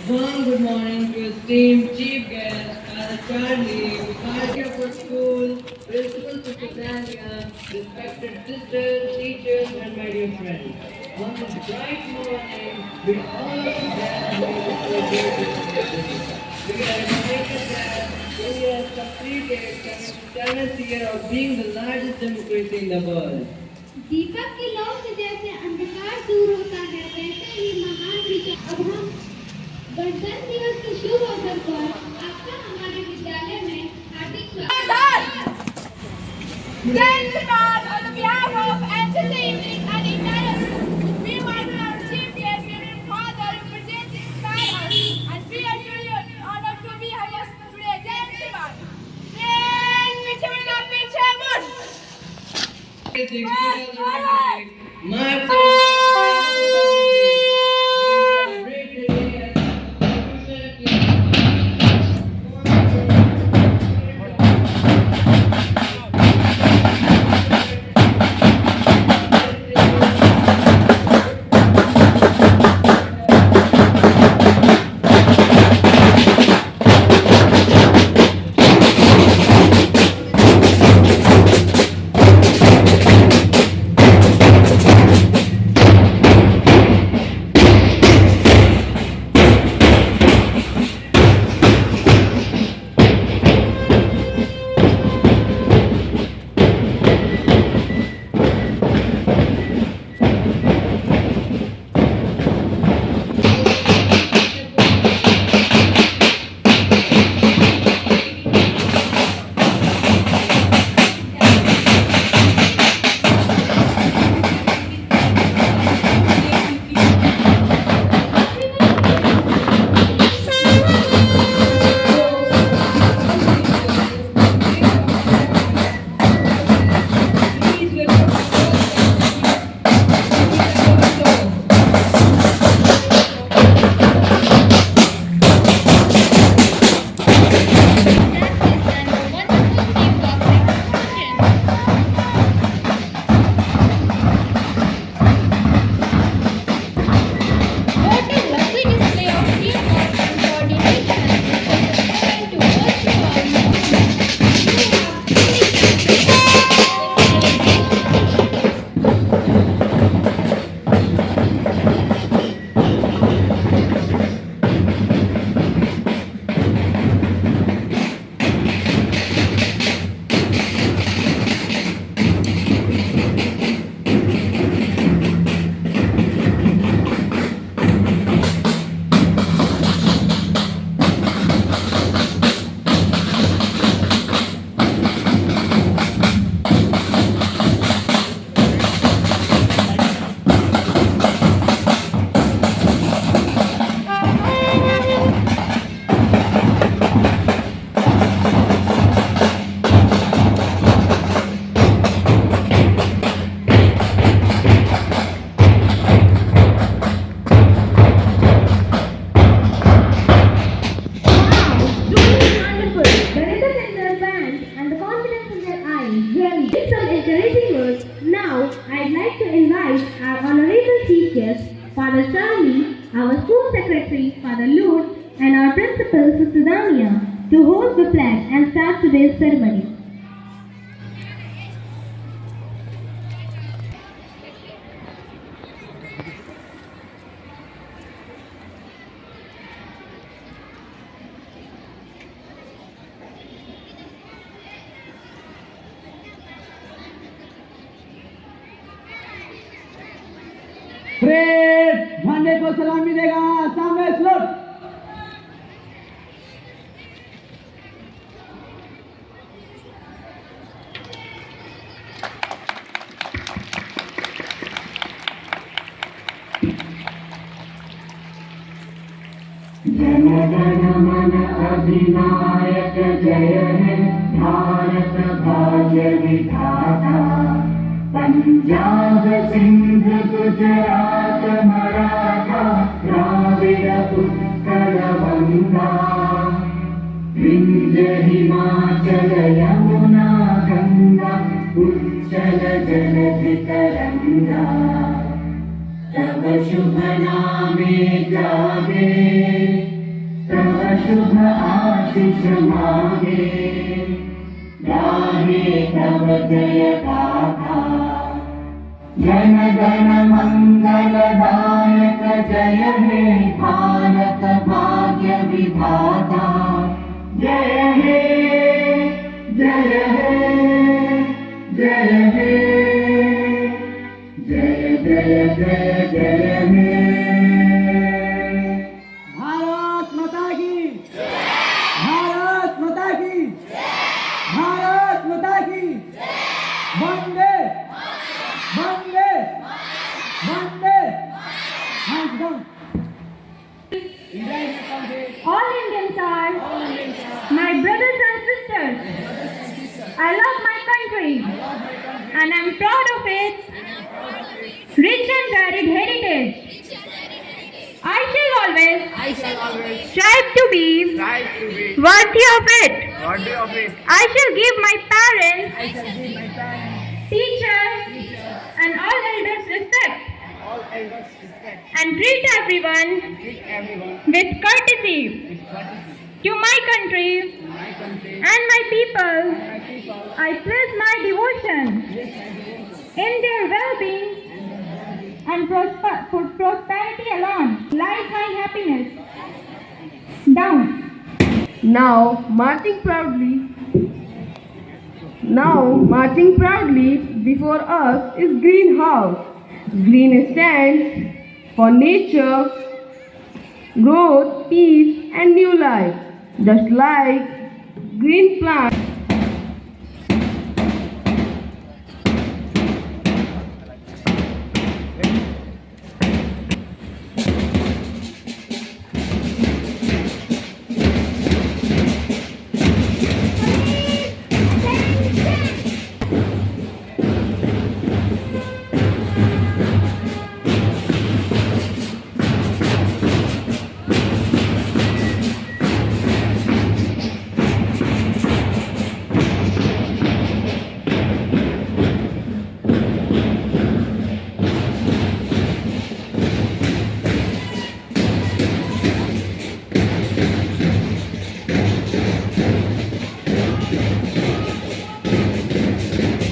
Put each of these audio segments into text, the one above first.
Warm good morning to esteemed chief guest, Father Charlie, Vicar of our school, Principal Sister Dania, respected sisters, teachers, and my dear friends. On this bright morning, we all graduated to a new university. We are excited that India has completed 77th year of being the largest democracy in the world. दीपक की लौ से जैसे अंधकार दूर होता है वैसे ही महान विचार। अब हम गणतंत्र दिवस के शुभ अवसर पर आपका हमारे विद्यालय में हार्दिक स्वागत। On behalf of NCC Evening and entire school, we welcome our chief guest, Reverend Father, who presents inspire us, and we are truly honored to be here today. Jai Shivan. पीछे मुड़ना पीछे मुड़। Now, I'd like to invite our honorable chief guest, Father Charlie, our school secretary, Father Lute, and our principal, Sister Dania, to hold the flag and start today's ceremony. Parade झंडे को सलामी देगा सामने salute. Jana Gana मन अधिनायक जय है भारत भाग्य विधाता। पंजाब सिंध गुजरात मराठा द्राविड़ उत्कल गंगा। विंध्य हिमाचल यमुना गंगा उच्चल जलधि तरंगा। तब शुभ नामे जागे शुभ आशीष मांगे, गाहे तव जय गाथा। जन गण मंगलदायक जय हे भारत भाग्य विधाता। जय हे जय हे जय हे जय जय जय जय हे। भारत माता की, भारत माता की, भारत माता की। वंदे वंदे वंदे। Hands down. All Indians are my brothers and sisters. I love my country and I'm proud of its rich and varied heritage. I shall always strive to be worthy of it. I shall give my parents, teachers, and all elders respect and treat everyone with courtesy. To my country and my people, I place my devotion in their well-being and prosperity alone lies my happiness. Down. Now marching proudly before us is greenhouse. Green stands for nature, growth, peace and new life. Just like green plants.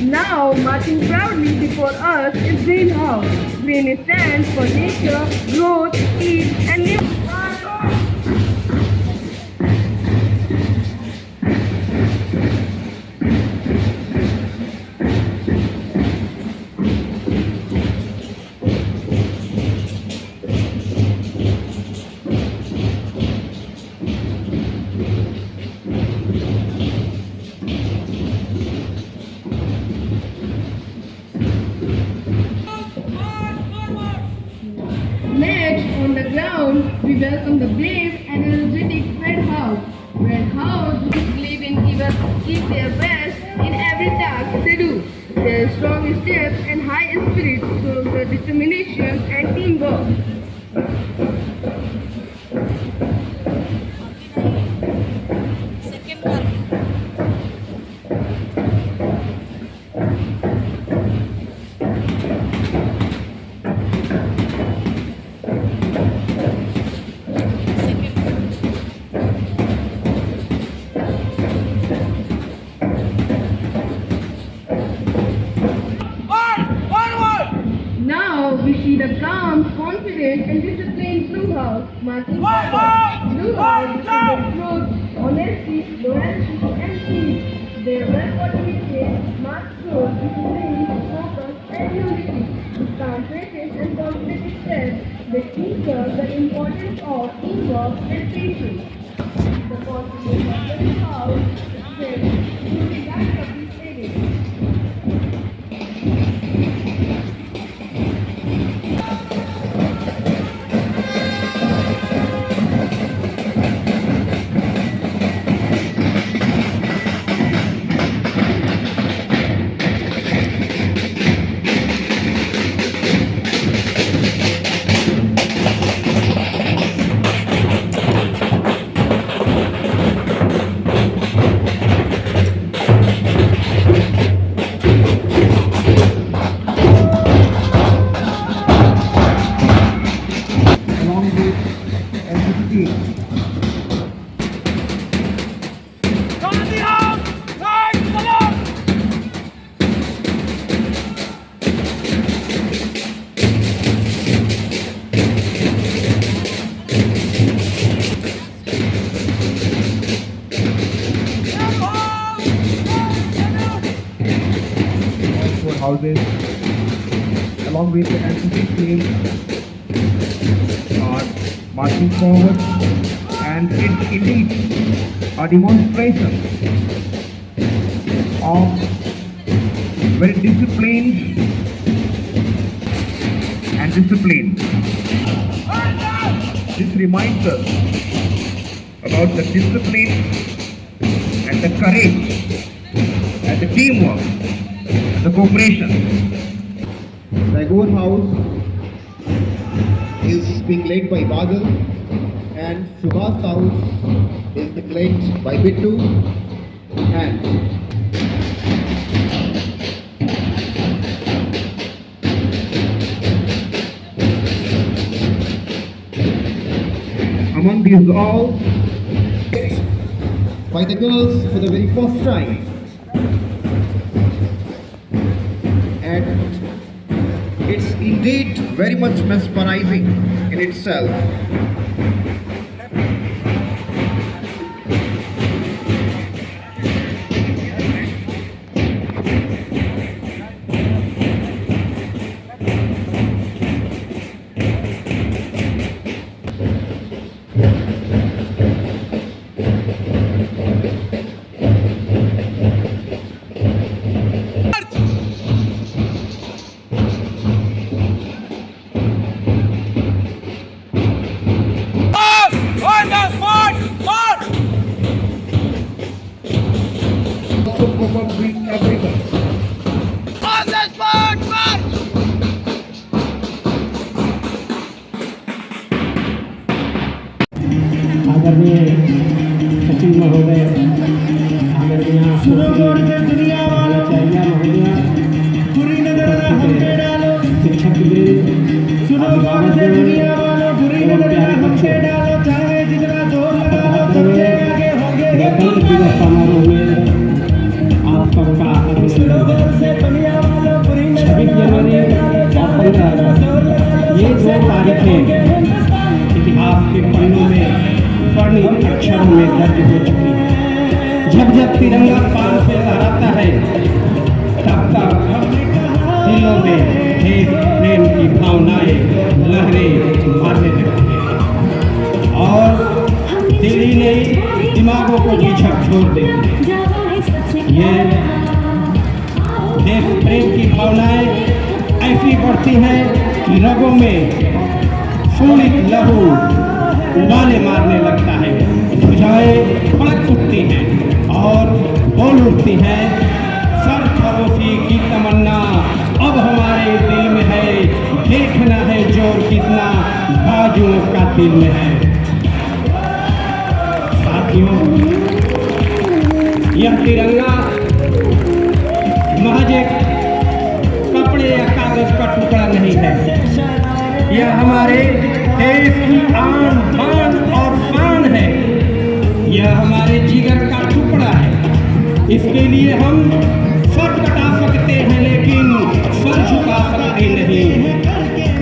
Now marching proudly before us is greenhouse. Green stands for nature, growth, peace and new. Next, on the ground, we welcome the brave and energetic Red House. Red House who believe in give their best in every task they do. Their strong steps and high spirit shows the determination and teamwork. Now we see the calm, confident and disciplined Blue House marching forward. Blue House represents truth, honesty, loyalty and peace. Their well-motivated march shows discipline, focus and unity. With calm faces and confident steps, they teach us the importance of teamwork and patience. The confidence of Blue House represents the guide of this area. along with every team. houses along with the NCC team are marching forward, and it's indeed a demonstration of very disciplined and discipline. This reminds us about the discipline and the courage and the teamwork and the cooperation. The Tagore House is being led by Badal, and Subhas House is led by Bittu, and among these all, by the girls for the very first time, and it's indeed very much mesmerizing in itself. आदरणीय सचिव महोदय, आदरणीय आचार्य महोदय, शिक्षक गणतंत्र दिवस समारोह में आप सबका 26 जनवरी और 15 ये 2 तारीखें इतिहास के पन्नों में स्वर्णिम अक्षरों में दर्ज हो चुकी है। जब जब तिरंगा पार से लहराता है तब तक दिलों में देश प्रेम की भावनाएं लहरें मारने लगती हैं और दिल ही नहीं दिमागों को भी झकझोर देती है। ये देश प्रेम की भावनाएं ऐसी बढ़ती हैं कि रगों में शोणित लहू उबाले मारने लगता है, भुजाएं फड़क उठती हैं और बोल उठती हैं, सर फरोशी की तमन्ना अब हमारे दिल में है, देखना है जोर कितना बाजुओं का दिल में है। साथियों, यह तिरंगा महज एक कपड़े या कागज का टुकड़ा नहीं है, यह हमारे देश की आन बान और शान है, यह हमारे जिगर का टुकड़ा है। इसके लिए हम सर कटा सकते हैं लेकिन सर झुका सकते नहीं।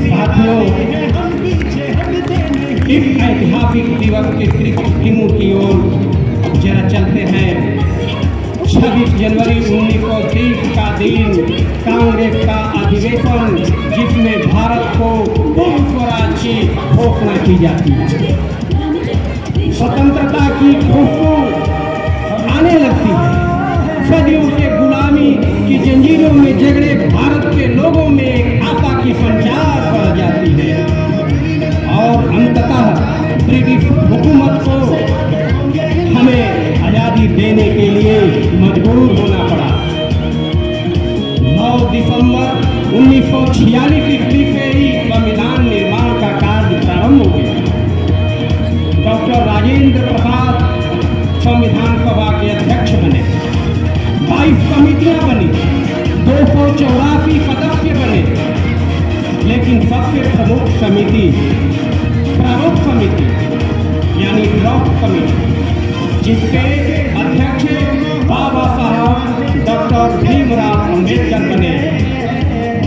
साथियों, इस ऐतिहासिक दिवस के पृष्ठभूमि की ओर जरा चलते हैं। 26 जनवरी 1930 का दिन कांग्रेस का अधिवेशन, जिसमें भारत को पूर्ण स्वराज की घोषणा की जाती है। स्वतंत्रता की खुशबू आने लगती है। सदियों से गुलामी की जंजीरों में जकड़े भारत के लोगों में एक आशा की संचार बढ़ जाती है और अंततः ब्रिटिश हुकूमत को हमें आज़ादी देने के लिए मजबूर होना पड़ा। 9 दिसंबर 1946 ईस्वी से ही संविधान निर्माण का कार्य प्रारंभ हो गया। डॉक्टर राजेंद्र प्रसाद संविधान सभा के अध्यक्ष बने, 22 समितियां बनी, 284 सदस्य बने, लेकिन सबसे प्रमुख समिति प्रारूप समिति यानी ड्राफ्ट कमेटी, जिसके अध्यक्ष बाबा साहब डॉक्टर भीमराव अम्बेडकर बने।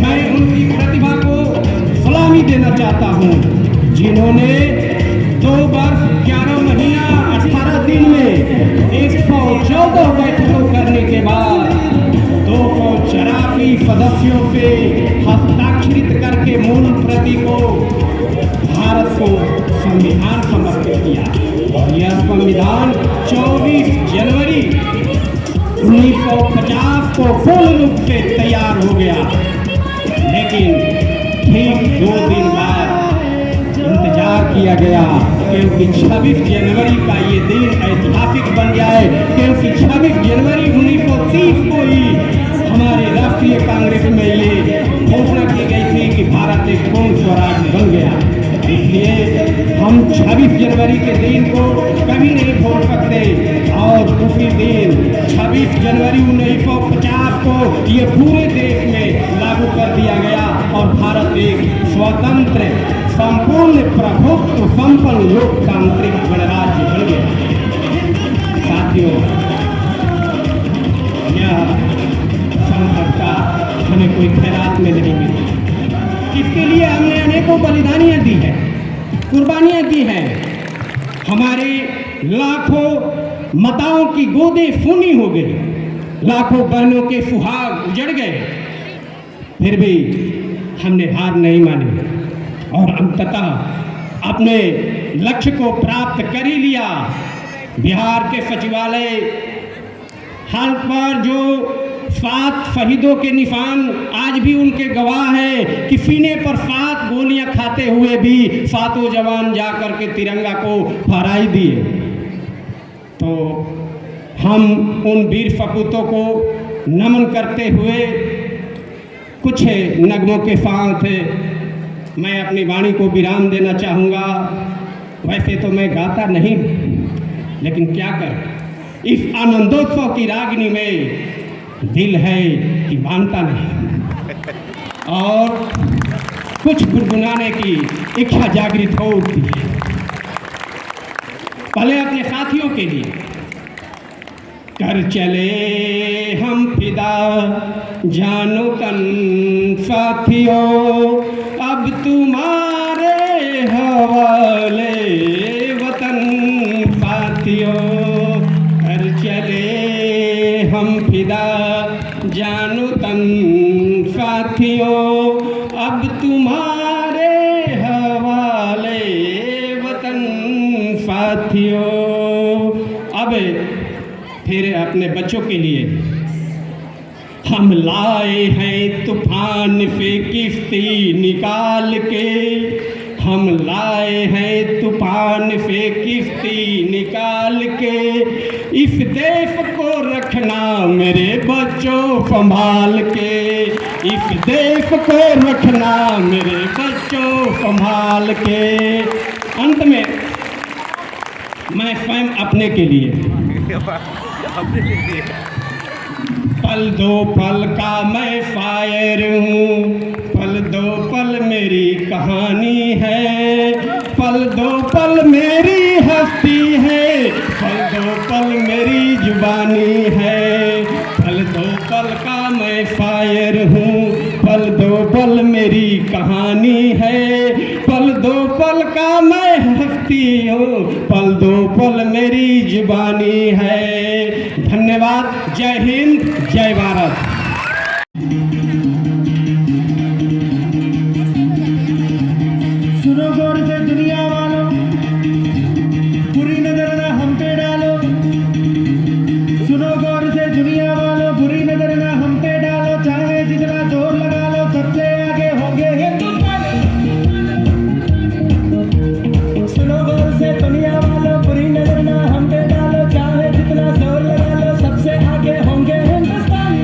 मैं उनकी प्रतिभा को सलामी देना चाहता हूं, जिन्होंने 2 वर्ष 11 महीना 18 दिन में 114 बैठकों करने के बाद 284 सदस्यों से हस्ताक्षरित करके मूल प्रति को भारत को संविधान समर्पित किया और यह संविधान 24 जनवरी 1950 को पूर्ण रूप से तैयार हो गया। लेकिन ठीक 2 दिन बाद इंतजार किया गया क्योंकि 26 जनवरी का ये दिन ऐतिहासिक बन जाए, क्योंकि 26 जनवरी 1930 को ही हमारे राष्ट्रीय कांग्रेस में ये घोषणा की गई थी कि भारत एक पूर्ण स्वराज बन गया। इसलिए हम 26 जनवरी के दिन को कभी नहीं भूल सकते और उसी दिन 26 जनवरी 1950 को ये पूरे देश में लागू कर दिया गया और भारत एक स्वतंत्र संपूर्ण प्रभुत्व संपन्न लोकतांत्रिक गणराज्य बन गया। साथियों, यह संपदा हमें कोई खैरात में नहीं मिली। इसके लिए हमने अनेकों बलिदानियां दी हैं, कुर्बानियां दी हैं। हमारे लाखों माताओं की गोदें सूनी हो गई, लाखों बहनों के सुहाग उजड़ गए। फिर भी हमने हार नहीं मानी और अंततः अपने लक्ष्य को प्राप्त कर ही लिया। बिहार के सचिवालय हाल पर जो 7 शहीदों के निशान आज भी उनके गवाह हैं कि सीने पर 7 गोलियां खाते हुए भी 7 जवान जाकर के तिरंगा को फहराई दिए। तो हम उन वीर सपूतों को नमन करते हुए कुछ नगमों के साथ मैं अपनी वाणी को विराम देना चाहूँगा। वैसे तो मैं गाता नहीं, लेकिन क्या कर, इस आनंदोत्सव की रागनी में दिल है कि मानता नहीं और कुछ गुनगुनाने की इच्छा जागृत हो उठती है। पहले अपने साथियों के लिए कर चले हम फिदा जानो तन साथियों, अब तुम्हारे हवाले वतन साथियों। कर चले हम फिदा जानो तन साथियों, अब तुम्हारे हवाले वतन साथियों। अब फिर अपने बच्चों के लिए हम लाए हैं तूफान से किश्ती निकाल के, हम लाए हैं तूफान से किश्ती निकाल के। इस देश को रखना मेरे बच्चों संभाल के, इस देश को रखना मेरे बच्चों संभाल के। अंत में मैं स्वयं अपने के लिए पल दो पल का मैं शायर हूँ, पल दो पल मेरी कहानी है, पल दो पल मेरी हस्ती है, पल दो पल मेरी जुबानी है। पल दो पल का मैं शायर हूँ, पल दो पल मेरी कहानी है, पल दो पल का मैं हस्ती हूँ, पल दो पल मेरी जुबानी है। धन्यवाद। जय हिंद, जय भारत। सुनो गौर से दुनिया वालों, बुरी नजर ना हम पे डालो। सुनो गौर से दुनिया वालों, बुरी नजर ना हम पे डालो। चाहे जितना जोर लगा लो, सबसे आगे होंगे हिंदुस्तानी। सुनो गौर से दुनिया वालों, बुरी नजर ना हम पे डालो। चाहे जितना जोर लगा लो, सबसे आगे होंगे हिंदुस्तानी।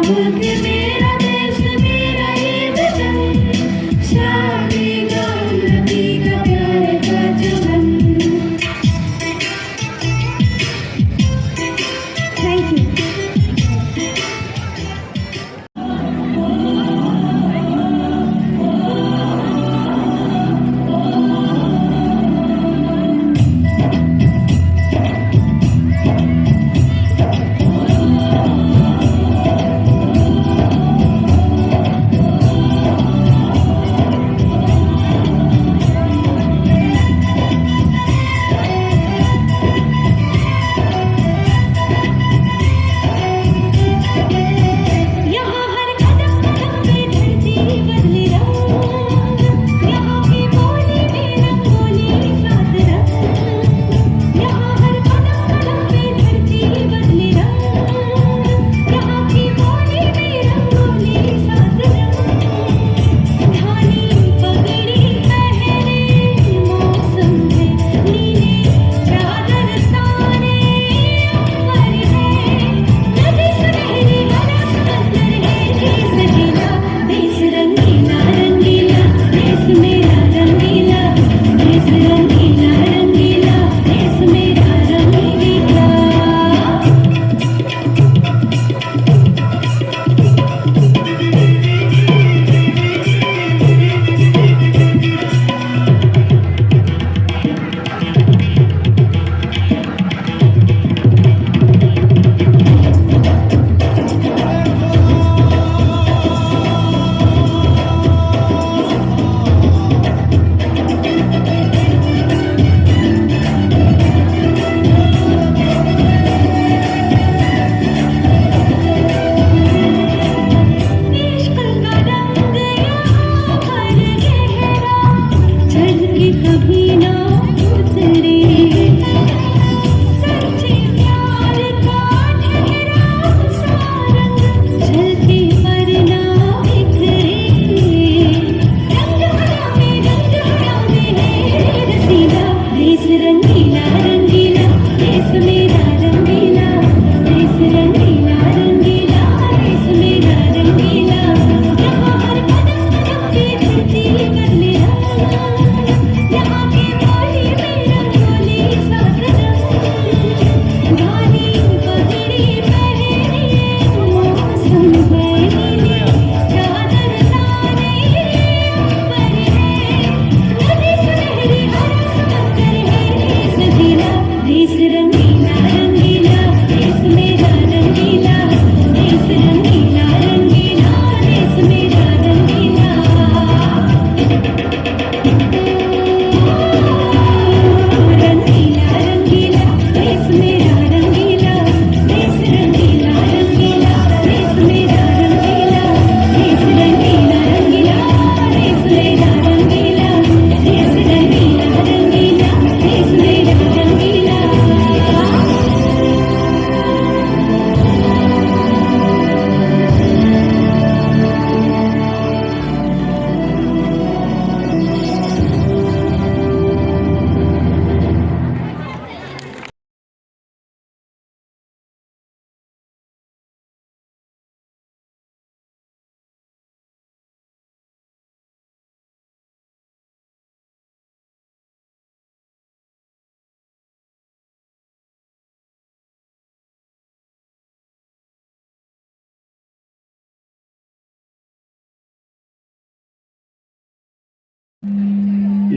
मुल्क मेरा देश मेरा ये वतन शादी गाम नबी का प्यार का चमन थैंक यू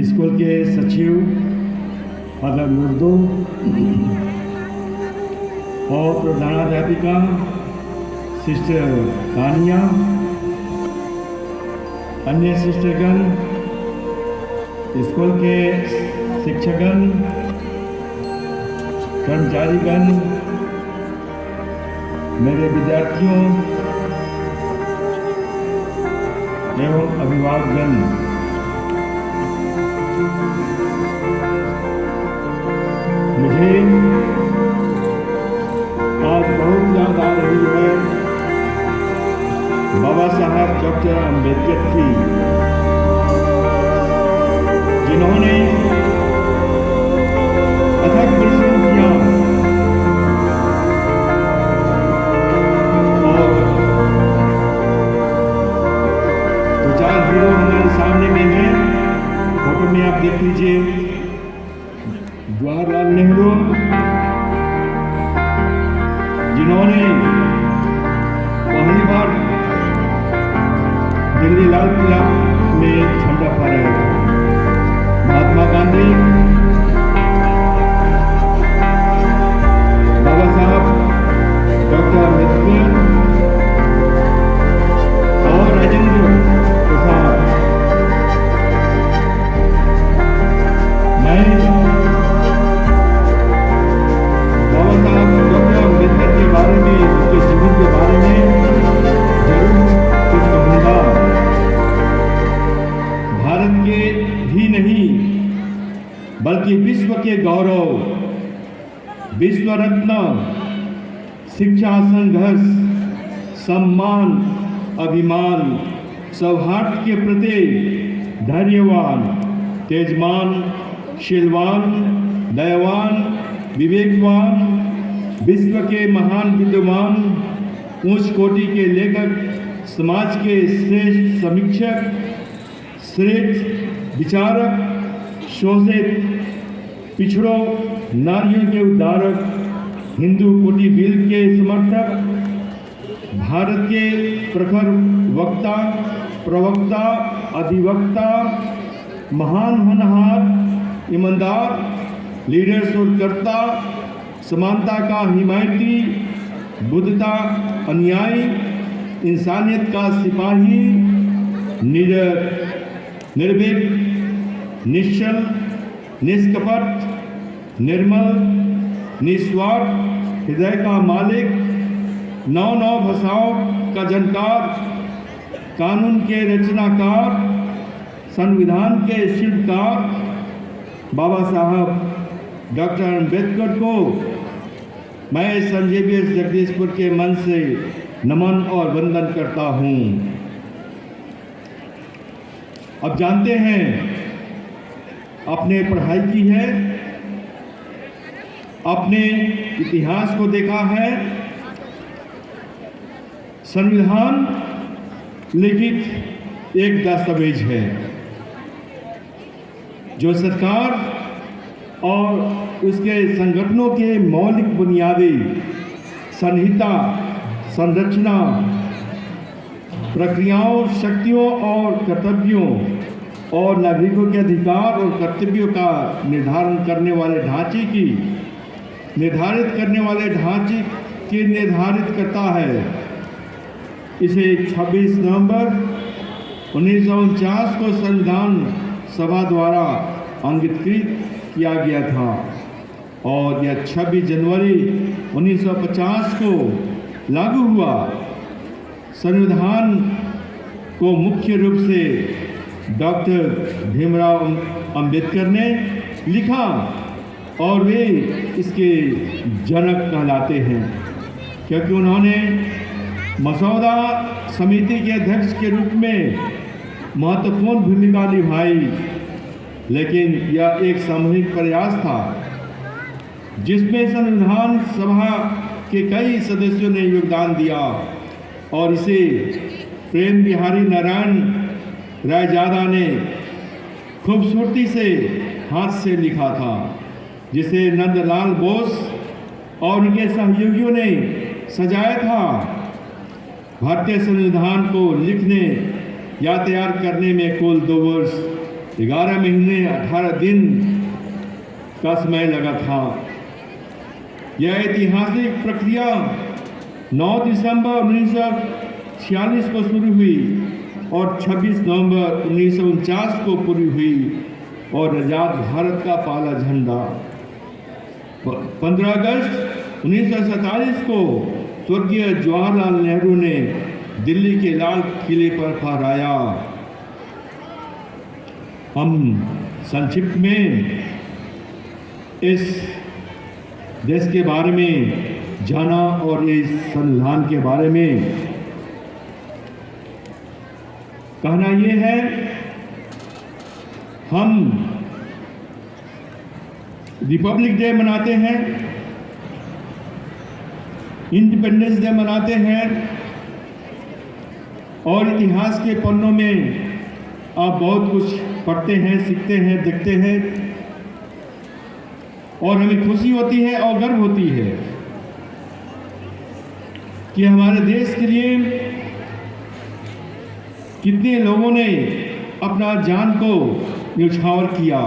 स्कूल के सचिव फादर मुर्दो और प्रधानाध्यापिका सिस्टर तानिया, अन्य सिस्टरगण, स्कूल के शिक्षकगण, कर्मचारीगण, मेरे विद्यार्थियों एवं अभिभावकगण, मुझे आज बहुत याद आ रही है बाबा साहब डॉक्टर अम्बेडकर की, जिन्होंने अथक परिश्रम किया और कीजिए। जवाहरलाल नेहरू जिन्होंने पहली बार दिल्ली लाल किला में झंडा फहराया था। महात्मा गांधी, बाबा साहब डॉक्टर अम्बेडकर और राजेंद्र प्रसाद। मैं बाबा साहब डॉक्टर अम्बेडकर के बारे में, उनके जीवन के बारे में जरूर कुछ कहूँगा। भारत के ही नहीं बल्कि विश्व के गौरव, विश्व रत्न, शिक्षा, संघर्ष, सम्मान, अभिमान, सौहार्द के प्रति धैर्यवान, तेजमान, शीलवान, दयावान, विवेकवान, विश्व के महान विद्वान, उच्च कोटि के लेखक, समाज के श्रेष्ठ समीक्षक, श्रेष्ठ विचारक, शोषित पिछड़ों, नारियों के उद्धारक, हिंदू कोटि बिल के समर्थक, भारत के प्रखर वक्ता, प्रवक्ता, अधिवक्ता, महान होनहार, ईमानदार, लीडर्स और कर्ता, समानता का हिमायती, बुद्धता अनुयायी, इंसानियत का सिपाही, निडर, निर्भीक, निश्चल, निष्कपट, निर्मल, निस्वार्थ हृदय का मालिक, नौ भाषाओं का जनकार, कानून के रचनाकार, संविधान के शिल्पकार बाबा साहब डॉक्टर अम्बेडकर को मैं संत जेवियर्स जगदीशपुर के मन से नमन और वंदन करता हूँ। अब जानते हैं, आपने पढ़ाई की है, अपने इतिहास को देखा है। संविधान लिखित एक दस्तावेज है जो सरकार और उसके संगठनों के मौलिक बुनियादी संहिता, संरचना, प्रक्रियाओं, शक्तियों और कर्तव्यों और नागरिकों के अधिकार और कर्तव्यों का निर्धारित करने वाले ढांचे की निर्धारित करता है। इसे 26 नवंबर 1949 को संविधान सभा द्वारा अंगीकृत किया गया था और यह 26 जनवरी 1950 को लागू हुआ। संविधान को मुख्य रूप से डॉक्टर भीमराव अंबेडकर ने लिखा और वे इसके जनक कहलाते हैं क्योंकि उन्होंने मसौदा समिति के अध्यक्ष के रूप में महत्वपूर्ण भूमिका निभाई। लेकिन यह एक सामूहिक प्रयास था जिसमें संविधान सभा के कई सदस्यों ने योगदान दिया और इसे प्रेम बिहारी नारायण रायजादा ने खूबसूरती से हाथ से लिखा था, जिसे नंदलाल बोस और उनके सहयोगियों ने सजाया था। भारतीय संविधान को लिखने या तैयार करने में कुल 2 वर्ष 11 महीने 18 दिन का समय लगा था। यह ऐतिहासिक प्रक्रिया 9 दिसंबर 1946 को शुरू हुई और 26 नवंबर 1949 को पूरी हुई और आजाद भारत का पहला झंडा 15 अगस्त 1947 को स्वर्गीय जवाहरलाल नेहरू ने दिल्ली के लाल किले पर फहराया। हम संक्षिप्त में इस देश के बारे में जाना और इस संविधान के बारे में कहना ये है, हम रिपब्लिक डे मनाते हैं, इंडिपेंडेंस डे मनाते हैं और इतिहास के पन्नों में आप बहुत कुछ पढ़ते हैं, सीखते हैं, देखते हैं और हमें खुशी होती है और गर्व होती है कि हमारे देश के लिए कितने लोगों ने अपना जान को न्यौछावर किया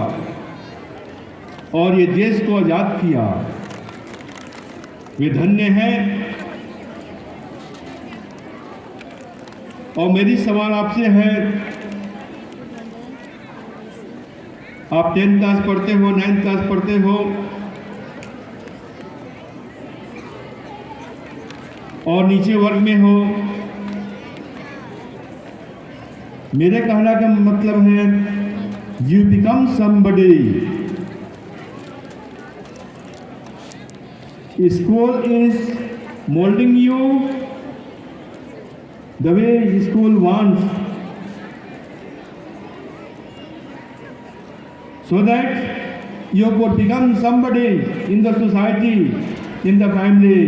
और ये देश को आज़ाद किया। वे धन्य हैं। और मेरी सवाल आपसे है, आप 10th क्लास पढ़ते हो, 9th क्लास पढ़ते हो और नीचे वर्ग में हो। मेरे कहने का मतलब है you become somebody. School is moulding you the way school wants, so that you could become somebody in the society, in the family.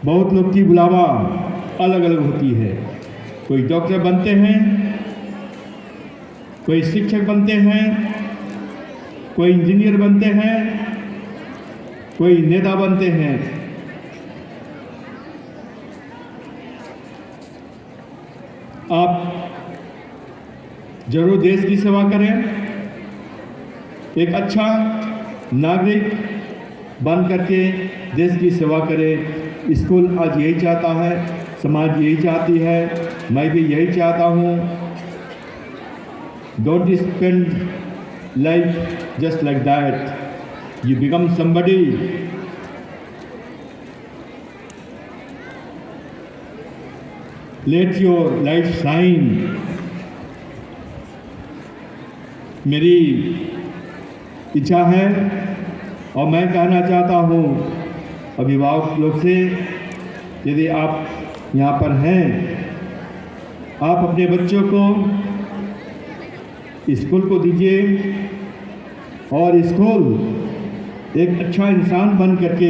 बहुत लोग की बुलावा अलग अलग होती है। कोई डॉक्टर बनते हैं, कोई शिक्षक बनते हैं, कोई इंजीनियर बनते हैं, कोई नेता बनते हैं। आप जरूर देश की सेवा करें, एक अच्छा नागरिक बन करके देश की सेवा करें। स्कूल आज यही चाहता है, समाज यही चाहती है, मैं भी यही चाहता हूँ। Don't spend life just like that, you become somebody. Let your light shine. मेरी इच्छा है और मैं कहना चाहता हूँ अभिभावक लोग से, यदि आप यहाँ पर हैं, आप अपने बच्चों को स्कूल को दीजिए और स्कूल एक अच्छा इंसान बन करके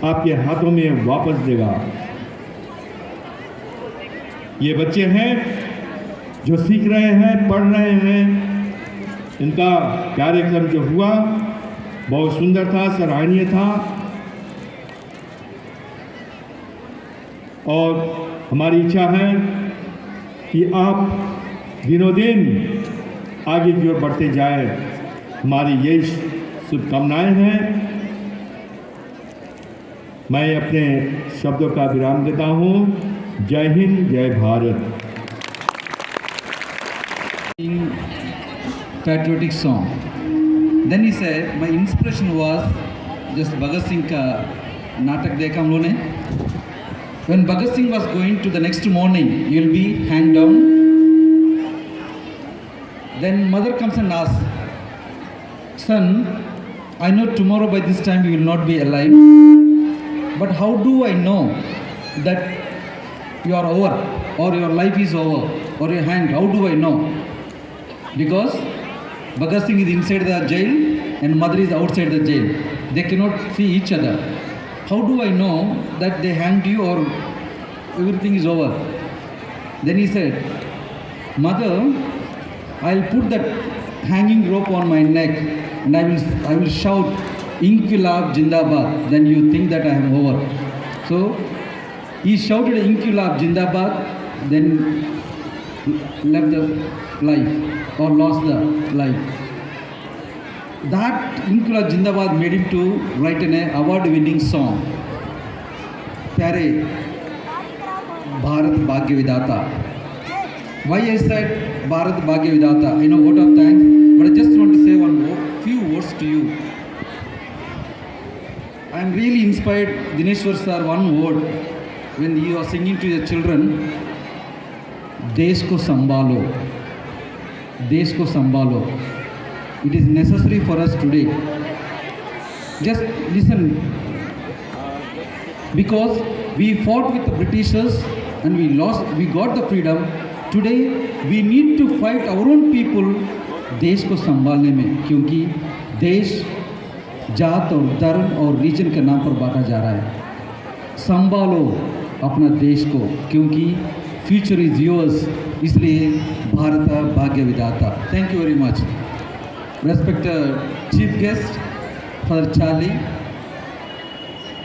आपके हाथों में वापस देगा। ये बच्चे हैं जो सीख रहे हैं, पढ़ रहे हैं, इनका कार्यक्रम जो हुआ बहुत सुंदर था, सराहनीय था और हमारी इच्छा है कि आप दिनों दिन आगे की ओर बढ़ते जाएं। हमारी यही शुभकामनाएं हैं। मैं अपने शब्दों का विराम देता हूँ। जय हिंद, जय Bharat. Patriotic song. Then he said, my inspiration was just Bhagat Singh ka natak dekha hum log ne. When Bhagat Singh was going to the next morning, you will be hanged down. Then mother comes and asks, son, I know tomorrow by this time you will not be alive, but how do I know that you are over or your life is over or your hand? How do I know? Because Bhagat Singh is inside the jail and mother is outside the jail. They cannot see each other. How do I know that they hanged you or everything is over? Then he said, mother, I'll put that hanging rope on my neck and I will shout Inquilab Jindabad. Then you think that I am over. So he shouted Inquilab Jindabad, then left the life or lost the life. That Inquilab Jindabad made him to write an award-winning song, Pyare Bharat Bhagya Vidata. Why I said Bharat Bhagya Vidata? I know vote of thanks, but I just want to say few words to you. I am really inspired, Dineshwar sir, one word when he was singing to the children, Desh ko sambhalo. Desh ko sambhalo. It is necessary for us today. Just listen. Because we fought with the Britishers and we got the freedom. Today we need to fight our own people देश को संभालने में, क्योंकि देश जात और धर्म और रीजन के नाम पर बांटा जा रहा है। संभालो अपना देश को, क्योंकि फ्यूचर इज योर्स, इसलिए भारत भाग्य विधाता. Thank you very much. Respected Chief Guest, Father Charlie,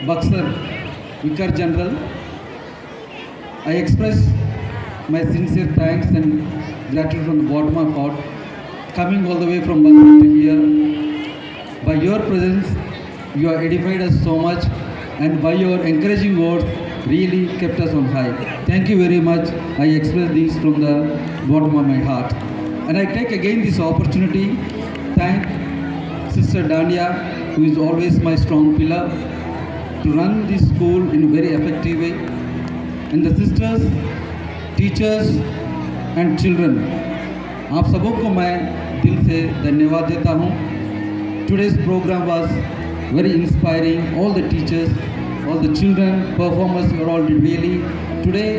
Buxar, Vicar General, I express my sincere thanks and gratitude from the bottom of my heart, coming all the way from Buxar to here. By your presence, you have edified us so much, and by your encouraging words, really kept us on high. Thank you very much. I express this from the bottom of my heart. And I take again this opportunity, thank Sister Dania, who is always my strong pillar, to run this school in a very effective way. And the sisters, teachers and children, आप सबों को मैं दिल से धन्यवाद देता हूँ. Today's program was very inspiring. All the teachers, all the children, performers were all really. Today,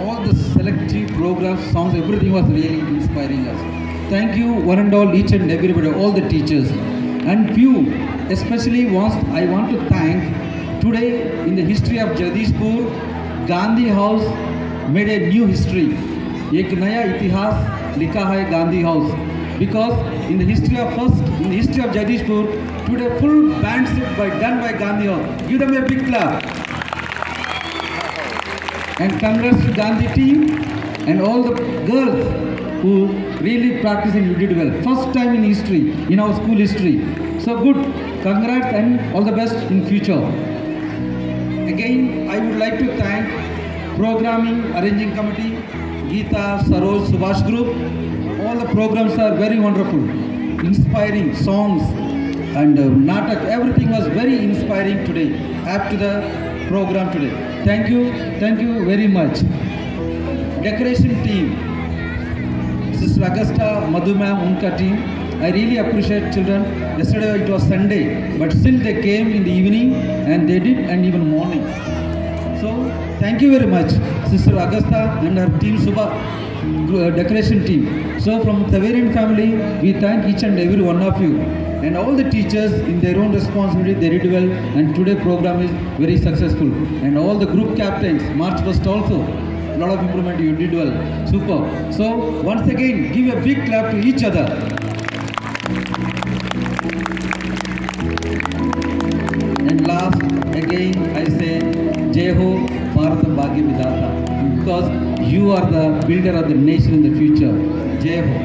all the selective programs, songs, everything was really inspiring us. Thank you one and all, each and everybody, all the teachers. And few, especially I want to thank today in the history of Jagdishpur, Gandhi House made a new history. एक नया इतिहास लिखा है Gandhi house, because in the history of Jagdishpur, today full band set done by Gandhi House. Give them a big clap. And congrats to Gandhi team and all the girls who really practiced and did well. First time in history, in our school history. So good. Congrats and all the best in future. Again, I would like to thank programming arranging committee, Geeta, Saroj, Subhash group. All the programs are very wonderful, inspiring songs and natak. Everything was very inspiring today. Apt to the program today. Thank you very much. Decoration team, Sister Augusta, Madhu ma'am, unka team. I really appreciate children. Yesterday it was Sunday, but still they came in the evening and they did, and even morning. So thank you very much, Sister Augusta and her team, Subha, decoration team. So from Taverian family, we thank each and every one of you. And all the teachers in their own responsibility, they did well, and today program is very successful. And all the group captains, March 1st also, a lot of improvement, you did well, super. So once again, give a big clap to each other. And last, again I say, Jai Ho, Bharat Bhagya Vidhata, because you are the builder of the nation in the future. Jai Ho.